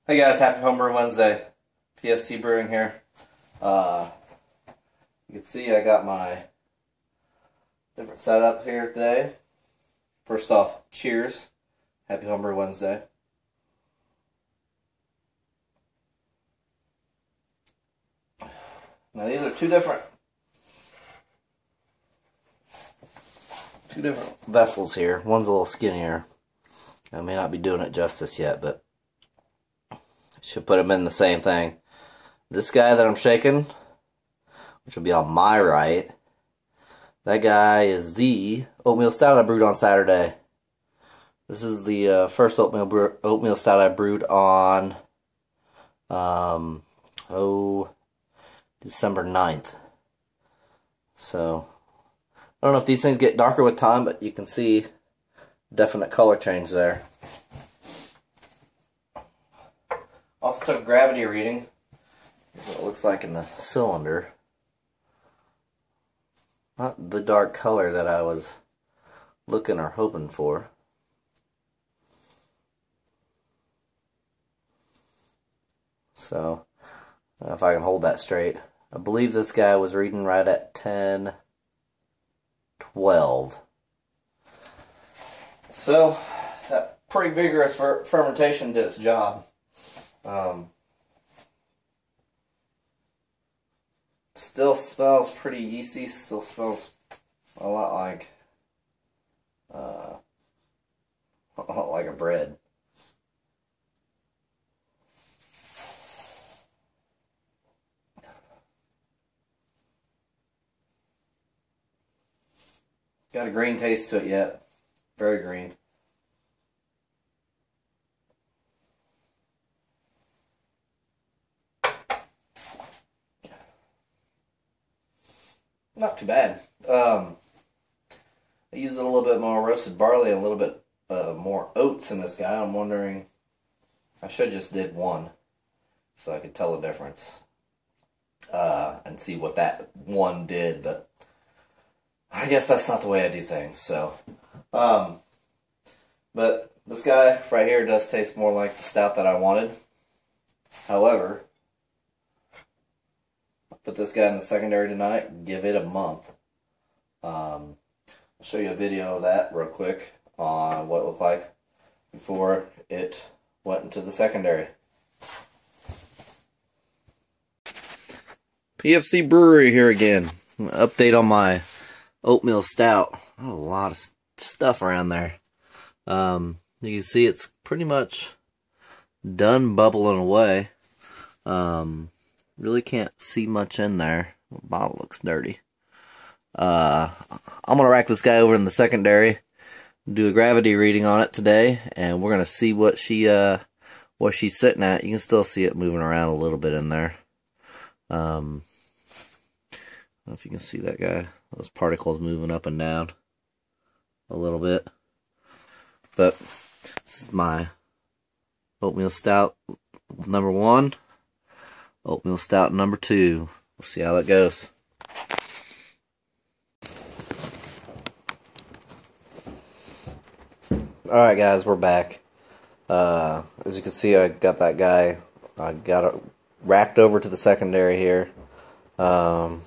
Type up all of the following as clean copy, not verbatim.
Hey guys, happy Homebrew Wednesday. PFC Brewing here. You can see I got my different setup here today. First off, cheers. Happy Homebrew Wednesday. Now these are two different vessels here. One's a little skinnier. I may not be doing it justice yet, but should put them in the same thing. This guy that I'm shaking, which will be on my right, that guy is the oatmeal stout I brewed on Saturday. This is the first oatmeal stout I brewed on December 9th. So I don't know if these things get darker with time, but you can see definite color change there. Also took a gravity reading. Here's what it looks like in the cylinder. Not the dark color that I was looking or hoping for. So, if I can hold that straight. I believe this guy was reading right at 10-12. So, that pretty vigorous fermentation did its job. Still smells pretty yeasty. Still smells a lot like a bread. Got a green taste to it yet. Very green. Not too bad. I used a little bit more roasted barley and a little bit more oats in this guy. I'm wondering, I should just did one so I could tell the difference and see what that one did, but I guess that's not the way I do things. So, but this guy right here does taste more like the stout that I wanted. However, put this guy in the secondary tonight, give it a month. I'll show you a video of that real quick on what it looked like before it went into the secondary. PFC Brewery here again. Update on my oatmeal stout. A lot of stuff around there. You can see it's pretty much done bubbling away. Really can't see much in there. The bottle looks dirty. I'm gonna rack this guy over in the secondary, do a gravity reading on it today, and we're gonna see what she's sitting at. You can still see it moving around a little bit in there. I don't know if you can see that guy. Those particles moving up and down a little bit. But this is my oatmeal stout number 1. Oatmeal stout number 2. We'll see how that goes. Alright guys, we're back. As you can see, I got that guy. I got it racked over to the secondary here. I'm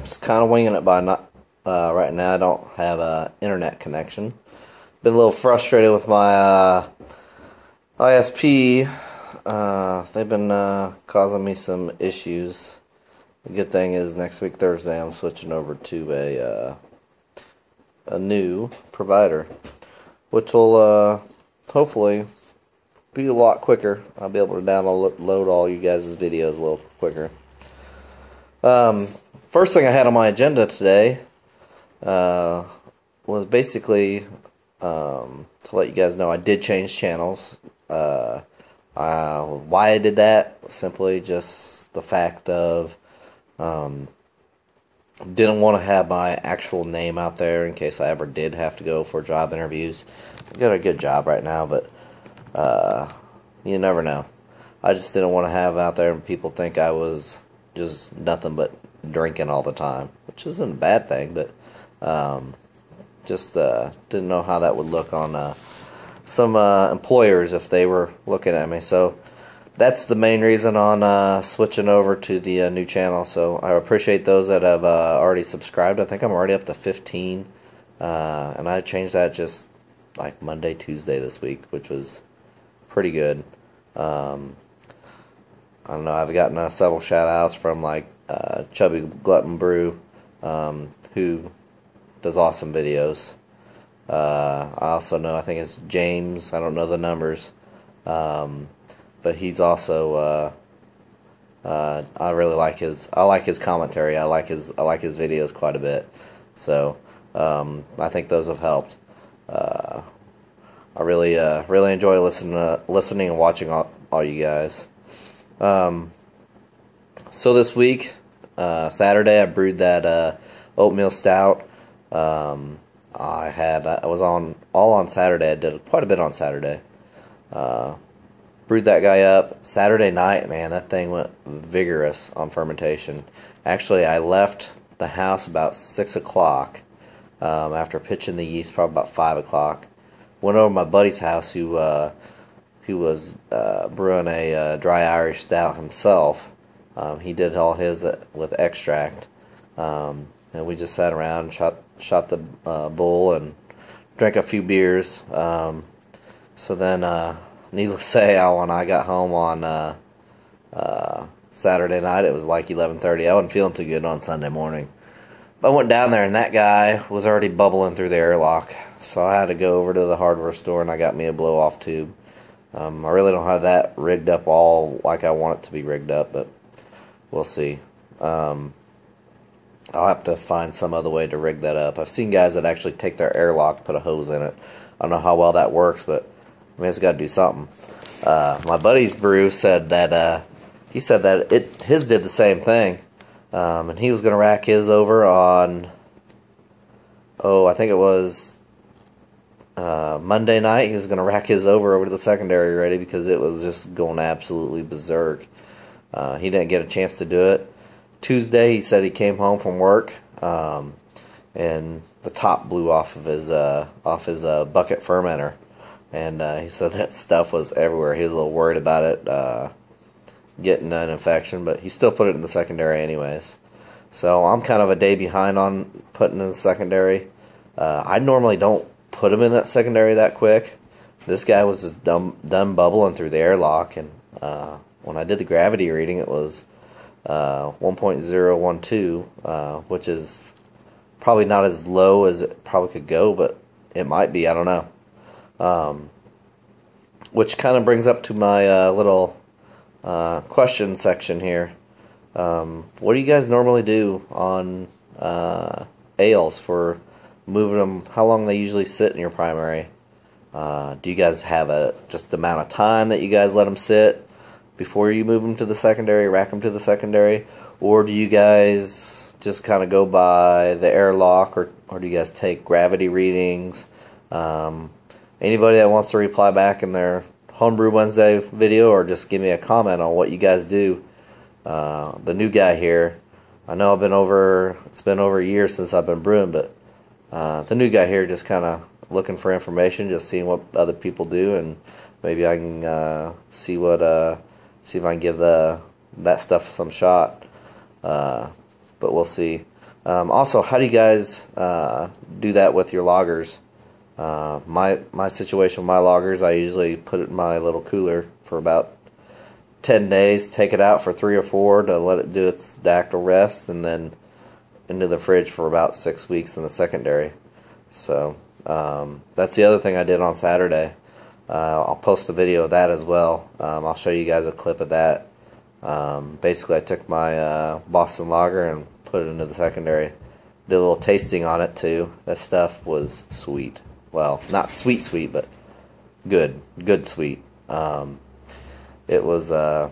just kind of winging it by not. Right now I don't have an internet connection. Been a little frustrated with my ISP. They've been causing me some issues. The good thing is next week Thursday I'm switching over to a new provider, which will hopefully be a lot quicker. I'll be able to download all you guys' videos a little quicker. First thing I had on my agenda today was basically to let you guys know I did change channels. Why I did that? Simply just the fact of didn't want to have my actual name out there in case I ever did have to go for job interviews. I've got a good job right now, but you never know. I just didn't want to have out there and people think I was just nothing but drinking all the time, which isn't a bad thing, but just didn't know how that would look on some employers if they were looking at me. So that's the main reason on switching over to the new channel. So I appreciate those that have already subscribed. I think I'm already up to 15, and I changed that just like Monday, Tuesday this week, which was pretty good. I don't know, I've gotten several shout outs from like Chubby Glutton Brew, who does awesome videos. I also know, I think it's James, I don't know the numbers, but he's also I really like his commentary. I like his videos quite a bit. So I think those have helped. I really enjoy listening and watching all you guys. So this week, Saturday, I brewed that oatmeal stout. I was all on Saturday. I did quite a bit on Saturday. Brewed that guy up. Saturday night, man, that thing went vigorous on fermentation. Actually, I left the house about 6 o'clock after pitching the yeast, probably about 5 o'clock. Went over to my buddy's house who was brewing a dry Irish stout himself. He did all his with extract. And we just sat around and shot the bull and drank a few beers. So then, needless to say, when I got home on Saturday night, it was like 11:30. I wasn't feeling too good on Sunday morning. But I went down there, and that guy was already bubbling through the airlock. So I had to go over to the hardware store, and I got me a blow-off tube. I really don't have that rigged up all like I want it to be rigged up, but we'll see. I'll have to find some other way to rig that up. I've seen guys that actually take their airlock, put a hose in it. I don't know how well that works, but I mean, it's got to do something. My buddy's brew said that he said that his did the same thing, and he was going to rack his over on, I think it was Monday night. He was going to rack his over to the secondary ready because it was just going absolutely berserk. He didn't get a chance to do it. Tuesday, he said he came home from work, and the top blew off of his bucket fermenter, and he said that stuff was everywhere. He was a little worried about it getting an infection, but he still put it in the secondary anyways. So I'm kind of a day behind on putting in the secondary. I normally don't put him in that secondary that quick. This guy was just done bubbling through the airlock, and when I did the gravity reading, it was 1.012, which is probably not as low as it probably could go, but it might be, I don't know. Which kind of brings up to my little question section here. What do you guys normally do on ales for moving them? How long they usually sit in your primary? Do you guys have a just amount of time that you guys let them sit before you move them to the secondary, rack them to the secondary, or do you guys just kind of go by the airlock, or do you guys take gravity readings? Anybody that wants to reply back in their Homebrew Wednesday video, or just give me a comment on what you guys do. The new guy here, I know it's been over a year since I've been brewing, but the new guy here just kind of looking for information, just seeing what other people do, and maybe I can see if I can give that stuff some shot. But we'll see. Also, how do you guys do that with your lagers? My situation with my lagers, I usually put it in my little cooler for about 10 days, take it out for 3 or 4 to let it do its dactyl rest, and then into the fridge for about 6 weeks in the secondary. So that's the other thing I did on Saturday. I'll post a video of that as well. I'll show you guys a clip of that. Basically, I took my Boston Lager and put it into the secondary. Did a little tasting on it too. That stuff was sweet. Well, not sweet, but good sweet. It was a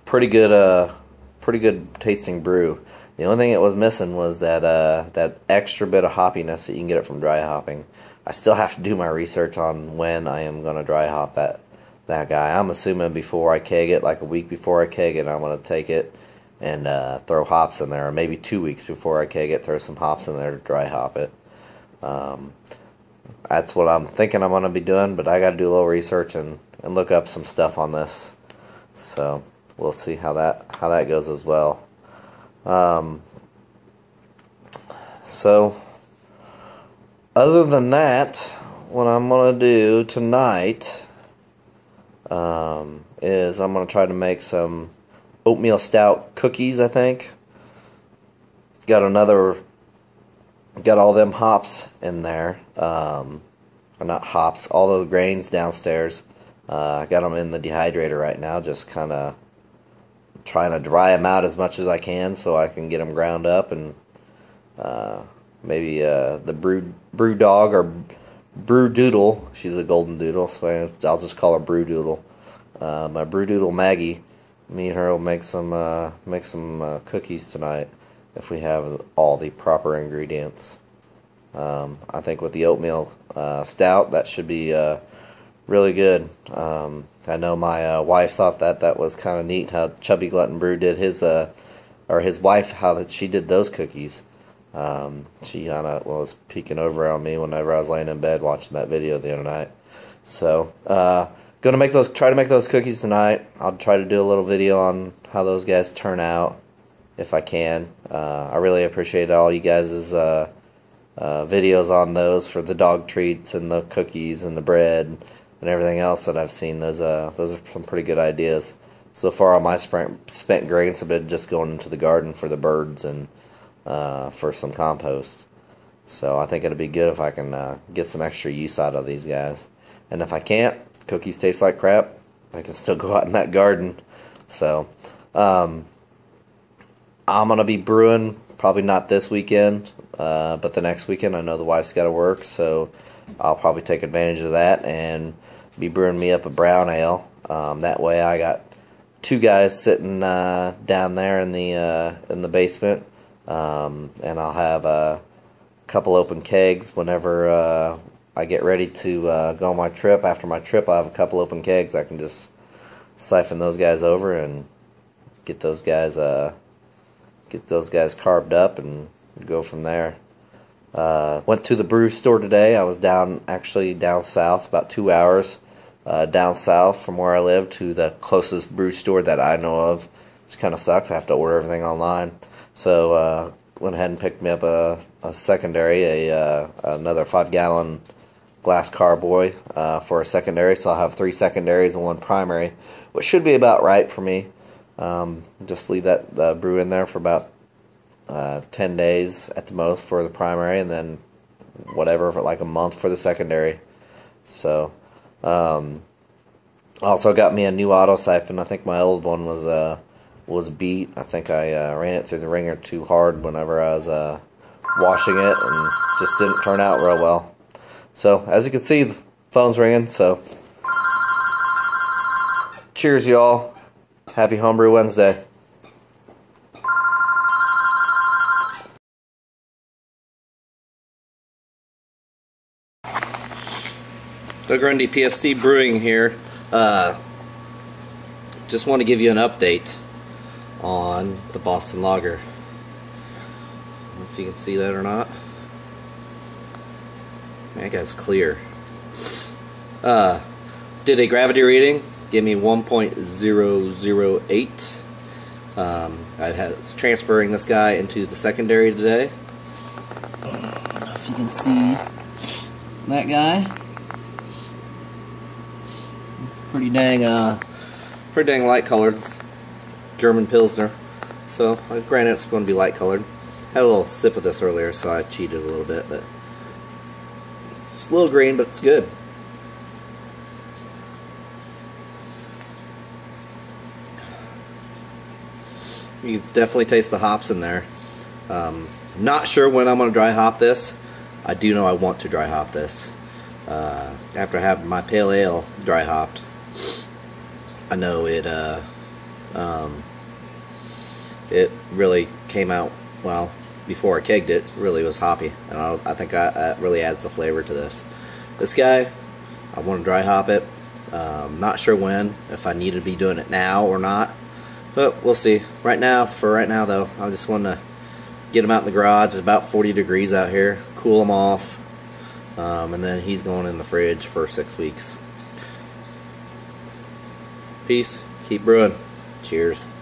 pretty good tasting brew. The only thing it was missing was that extra bit of hoppiness that you can get it from dry hopping. I still have to do my research on when I am going to dry hop that guy. I'm assuming before I keg it, like a week before I keg it, I'm going to take it and throw hops in there, or maybe 2 weeks before I keg it, throw some hops in there to dry hop it. That's what I'm thinking I'm going to be doing, but I got to do a little research and look up some stuff on this. So we'll see how that goes as well. So other than that, what I'm gonna do tonight is I'm gonna try to make some oatmeal stout cookies. I think got all them hops in there, or not hops, all the grains downstairs. I got them in the dehydrator right now, just kind of trying to dry them out as much as I can so I can get them ground up, and maybe the brew dog or brew doodle, she's a golden doodle, so I'll just call her brew doodle. My brew doodle Maggie, me and her will make some cookies tonight if we have all the proper ingredients. I think with the oatmeal stout, that should be really good. I know my wife thought that was kind of neat how Chubby Glutton Brew did his, or his wife, how she did those cookies. She kind of was peeking over on me whenever I was laying in bed watching that video the other night. So, try to make those cookies tonight. I'll try to do a little video on how those guys turn out if I can. I really appreciate all you guys' videos on those for the dog treats and the cookies and the bread and everything else that I've seen. Those are some pretty good ideas. So far, all my spent grains have been just going into the garden for the birds and for some compost. So I think it'd be good if I can get some extra use out of these guys. And if I can't, cookies taste like crap, I can still go out in that garden. So I'm gonna be brewing, probably not this weekend, but the next weekend. I know the wife's got to work, so I'll probably take advantage of that and be brewing me up a brown ale. That way I got two guys sitting down there in the basement, and I'll have a couple open kegs whenever I get ready to go on my trip. After my trip, I'll have a couple open kegs. I can just siphon those guys over and get those guys carved up and go from there. Went to the brew store today. I was down south, about 2 hours down south from where I live to the closest brew store that I know of, which kind of sucks. I have to order everything online. So went ahead and picked me up a secondary, another 5-gallon glass carboy for a secondary. So I'll have 3 secondaries and 1 primary, which should be about right for me. Just leave that brew in there for about 10 days at the most for the primary, and then whatever for like a month for the secondary. So also got me a new auto siphon. I think my old one was beat. I think I ran it through the ringer too hard whenever I was washing it, and just didn't turn out real well. So as you can see, the phone's ringing. So cheers, y'all. Happy Homebrew Wednesday. Doug Grundy, PFC Brewing here. Just want to give you an update on the Boston Lager. I don't know if you can see that or not. That guy's clear. Did a gravity reading. Give me 1.008. It's transferring this guy into the secondary today. I don't know if you can see that guy. Pretty dang light colored. It's German Pilsner. So granted, it's going to be light colored. Had a little sip of this earlier, so I cheated a little bit, but it's a little green, but it's good. You definitely taste the hops in there. Not sure when I'm going to dry hop this. I do know I want to dry hop this. After having my pale ale dry hopped, I know it really came out, well, before I kegged it, really was hoppy. And I think that really adds the flavor to this. This guy, I want to dry hop it. Not sure when, if I need to be doing it now or not. But we'll see. For right now though, I just want to get him out in the garage. It's about 40 degrees out here. Cool him off. And then he's going in the fridge for 6 weeks. Peace. Keep brewing. Cheers.